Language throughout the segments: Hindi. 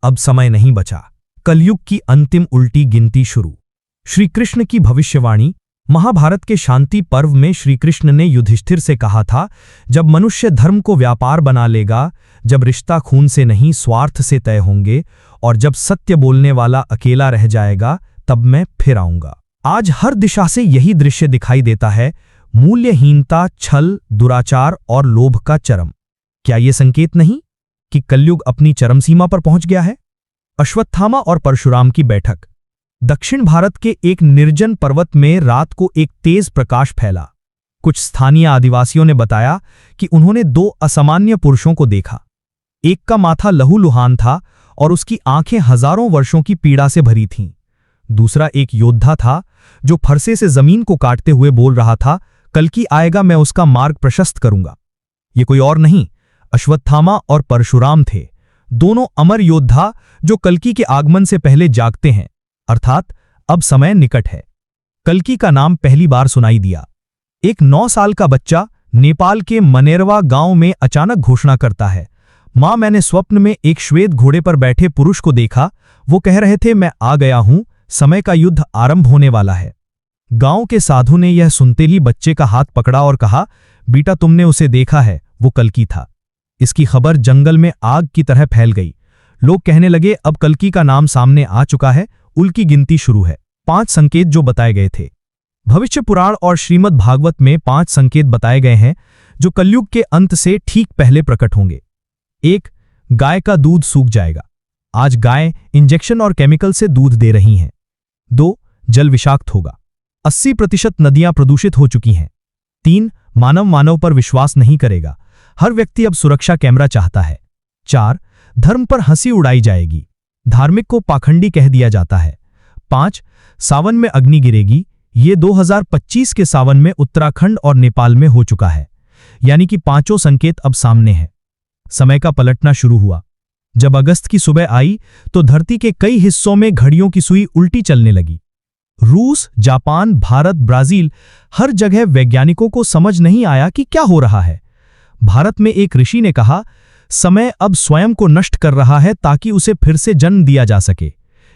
अब समय नहीं बचा। कलयुग की अंतिम उल्टी गिनती शुरू। श्री कृष्ण की भविष्यवाणी। महाभारत के शांति पर्व में श्री कृष्ण ने युधिष्ठिर से कहा था, जब मनुष्य धर्म को व्यापार बना लेगा, जब रिश्ता खून से नहीं स्वार्थ से तय होंगे और जब सत्य बोलने वाला अकेला रह जाएगा, तब मैं फिर आऊंगा। आज हर दिशा से यही दृश्य दिखाई देता है, मूल्यहीनता, छल, दुराचार और लोभ का चरम। क्या ये संकेत नहीं कि कलयुग अपनी चरम सीमा पर पहुंच गया है? अश्वत्थामा और परशुराम की बैठक। दक्षिण भारत के एक निर्जन पर्वत में रात को एक तेज प्रकाश फैला। कुछ स्थानीय आदिवासियों ने बताया कि उन्होंने दो असामान्य पुरुषों को देखा। एक का माथा लहूलुहान था और उसकी आंखें हजारों वर्षों की पीड़ा से भरी थीं। दूसरा एक योद्धा था जो फरसे से जमीन को काटते हुए बोल रहा था, कल्कि आएगा, मैं उसका मार्ग प्रशस्त करूंगा। ये कोई और नहीं, अश्वत्थामा और परशुराम थे, दोनों अमर योद्धा जो कल्कि के आगमन से पहले जागते हैं, अर्थात अब समय निकट है। कल्कि का नाम पहली बार सुनाई दिया। एक 9 साल का बच्चा नेपाल के मनेरवा गांव में अचानक घोषणा करता है, मां, मैंने स्वप्न में एक श्वेत घोड़े पर बैठे पुरुष को देखा। वो कह रहे थे, मैं आ गया हूं, समय का युद्ध आरंभ होने वाला है। गांव के साधु ने यह सुनते ही बच्चे का हाथ पकड़ा और कहा, बेटा, तुमने उसे देखा है, वो कल्कि था। इसकी खबर जंगल में आग की तरह फैल गई। लोग कहने लगे, अब कल्कि का नाम सामने आ चुका है, उल्की गिनती शुरू है। 5 संकेत जो बताए गए थे। भविष्य पुराण और श्रीमद् भागवत में 5 संकेत बताए गए हैं जो कलयुग के अंत से ठीक पहले प्रकट होंगे। 1. गाय का दूध सूख जाएगा। आज गाय इंजेक्शन और केमिकल से दूध दे रही हैं। 2. जल विषाक्त होगा। 80% नदियां प्रदूषित हो चुकी हैं। 3. मानव पर विश्वास नहीं करेगा। हर व्यक्ति अब सुरक्षा कैमरा चाहता है। 4. धर्म पर हंसी उड़ाई जाएगी। धार्मिक को पाखंडी कह दिया जाता है। 5. सावन में अग्नि गिरेगी। ये 2025 के सावन में उत्तराखंड और नेपाल में हो चुका है। यानी कि 5 संकेत अब सामने हैं। समय का पलटना शुरू हुआ। जब अगस्त की सुबह आई तो धरती के कई हिस्सों में घड़ियों की सुई उल्टी चलने लगी। रूस, जापान, भारत, ब्राजील, हर जगह वैज्ञानिकों को समझ नहीं आया कि क्या हो रहा है। भारत में एक ऋषि ने कहा, समय अब स्वयं को नष्ट कर रहा है ताकि उसे फिर से जन्म दिया जा सके।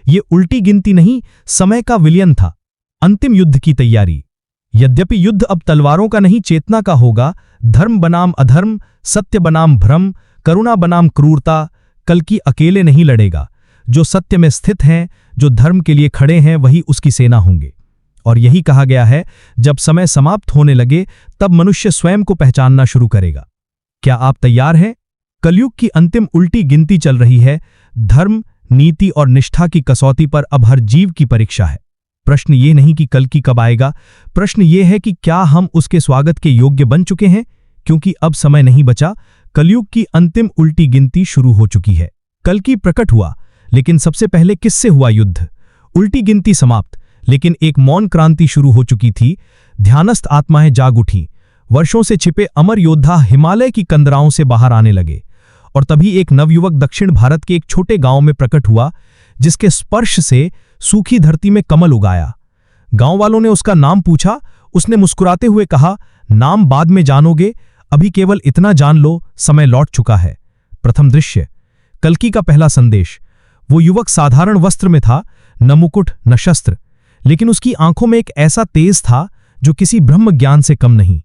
ये उल्टी गिनती नहीं, समय का विलयन था। अंतिम युद्ध की तैयारी। यद्यपि युद्ध अब तलवारों का नहीं, चेतना का होगा। धर्म बनाम अधर्म, सत्य बनाम भ्रम, करुणा बनाम क्रूरता। कल्कि अकेले नहीं लड़ेगा। जो सत्य में स्थित हैं, जो धर्म के लिए खड़े हैं, वही उसकी सेना होंगे। और यही कहा गया है, जब समय समाप्त होने लगे तब मनुष्य स्वयं को पहचानना शुरू करेगा। क्या आप तैयार हैं? कलयुग की अंतिम उल्टी गिनती चल रही है। धर्म, नीति और निष्ठा की कसौटी पर अब हर जीव की परीक्षा है। प्रश्न ये नहीं कि कल्कि कब आएगा, प्रश्न ये है कि क्या हम उसके स्वागत के योग्य बन चुके हैं? क्योंकि अब समय नहीं बचा। कलयुग की अंतिम उल्टी गिनती शुरू हो चुकी है। कल्कि प्रकट हुआ, लेकिन सबसे पहले किससे हुआ युद्ध? उल्टी गिनती समाप्त, लेकिन एक मौन क्रांति शुरू हो चुकी थी। ध्यानस्थ आत्माएं जाग उठी। वर्षों से छिपे अमर योद्धा हिमालय की कंदराओं से बाहर आने लगे। और तभी एक नवयुवक दक्षिण भारत के एक छोटे गांव में प्रकट हुआ, जिसके स्पर्श से सूखी धरती में कमल उगाया। गांव वालों ने उसका नाम पूछा। उसने मुस्कुराते हुए कहा, नाम बाद में जानोगे, अभी केवल इतना जान लो, समय लौट चुका है। प्रथम दृश्य, कल्कि का पहला संदेश। वो युवक साधारण वस्त्र में था, न मुकुट न शस्त्र, लेकिन उसकी आंखों में एक ऐसा तेज था जो किसी ब्रह्म ज्ञान से कम नहीं।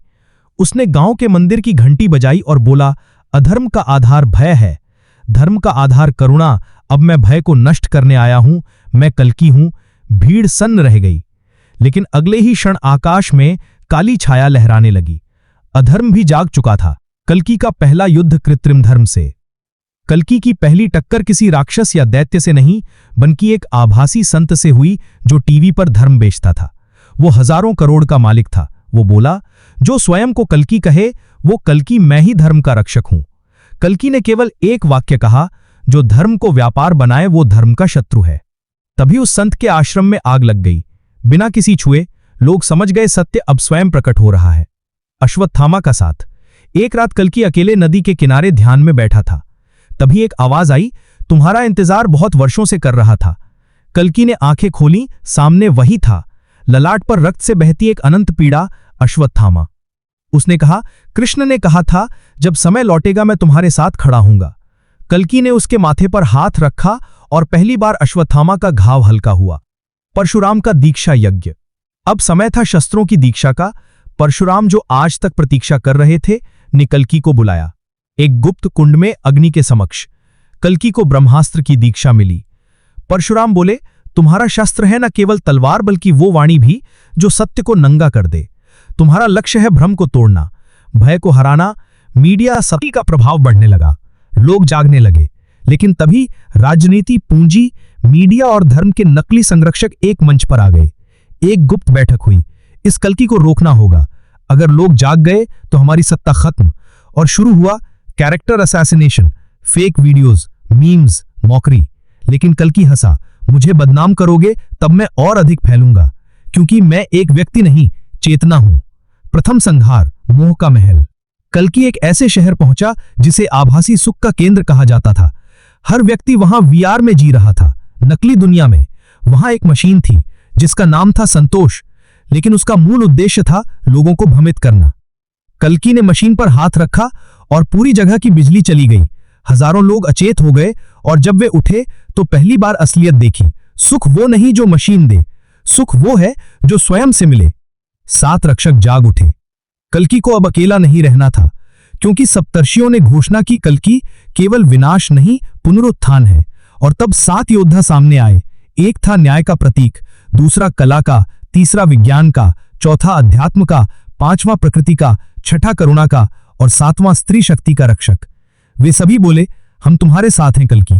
उसने गांव के मंदिर की घंटी बजाई और बोला, अधर्म का आधार भय है, धर्म का आधार करुणा। अब मैं भय को नष्ट करने आया हूं, मैं कल्कि हूं। भीड़ सन्न रह गई, लेकिन अगले ही क्षण आकाश में काली छाया लहराने लगी। अधर्म भी जाग चुका था। कल्कि का पहला युद्ध कृत्रिम धर्म से। कल्कि की पहली टक्कर किसी राक्षस या दैत्य से नहीं, बल्कि एक आभासी संत से हुई जो टीवी पर धर्म बेचता था। वो हजारों करोड़ का मालिक था। वो बोला, जो स्वयं को कल्कि कहे, वो कल्कि, मैं ही धर्म का रक्षक हूं। कल्कि ने केवल एक वाक्य कहा, जो धर्म को व्यापार बनाए वो धर्म का शत्रु है। तभी उस संत के आश्रम में आग लग गई। बिना किसी छुए लोग समझ गए, सत्य अब स्वयं प्रकट हो रहा है। अश्वत्थामा का साथ। एक रात कल्कि अकेले नदी के किनारे ध्यान में बैठा था। तभी एक आवाज आई, तुम्हारा इंतजार बहुत वर्षों से कर रहा था। कल्कि ने आंखें खोली, सामने वही था, ललाट पर रक्त से बहती एक अनंत पीड़ा, अश्वत्थामा। उसने कहा, कृष्ण ने कहा था, जब समय लौटेगा मैं तुम्हारे साथ खड़ा हूंगा। कल्कि ने उसके माथे पर हाथ रखा और पहली बार अश्वत्थामा का घाव हल्का हुआ। परशुराम का दीक्षा यज्ञ। अब समय था शस्त्रों की दीक्षा का। परशुराम जो आज तक प्रतीक्षा कर रहे थे, ने कल्कि को बुलाया। एक गुप्त कुंड में अग्नि के समक्ष कल्कि को ब्रह्मास्त्र की दीक्षा मिली। परशुराम बोले, तुम्हारा शस्त्र है न केवल तलवार बल्कि वो वाणी भी जो सत्य को नंगा कर दे। तुम्हारा लक्ष्य है भ्रम को तोड़ना, भय को हराना। मीडिया सती का प्रभाव बढ़ने लगा, लोग जागने लगे। लेकिन तभी राजनीति, पूंजी, मीडिया और धर्म के नकली संरक्षक एक मंच पर आ गए। एक गुप्त बैठक हुई। इस कल्कि को रोकना होगा। अगर लोग जाग गए तो हमारी सत्ता खत्म। और शुरू हुआ character assassination, fake videos, memes, mockery. लेकिन कल्कि हंसा, मुझे बदनाम करोगे तब मैं और अधिक फैलूंगा, क्योंकि मैं एक व्यक्ति नहीं, चेतना हूं। प्रथम संहार, मोह का महल। कल्कि एक ऐसे शहर पहुंचा जिसे आभासी सुख का केंद्र कहा जाता था। हर व्यक्ति वहां वीआर में जी रहा था, नकली दुनिया में। वहां एक मशीन थी जिसका नाम था संतोष, लेकिन उसका मूल उद्देश्य था लोगों को भ्रमित करना। कल्कि ने मशीन पर हाथ रखा और पूरी जगह की बिजली चली गई। हजारों लोग अचेत हो गए और जब वे उठे तो पहली बार असलियत देखी। सुख वो नहीं जो मशीन दे, सुख वो है जो स्वयं से मिले। 7 रक्षक जाग उठे। कल्कि को अब अकेला नहीं रहना था, क्योंकि सप्तर्षियों ने घोषणा की कल्कि केवल विनाश नहीं, पुनरुत्थान है। और तब 7 योद्धा सामने आए। एक था न्याय का प्रतीक, दूसरा कला का, तीसरा विज्ञान का, चौथा अध्यात्म का, 5वां प्रकृति का, छठा करुणा का और 7वां स्त्री शक्ति का रक्षक। वे सभी बोले, हम तुम्हारे साथ हैं कल्कि।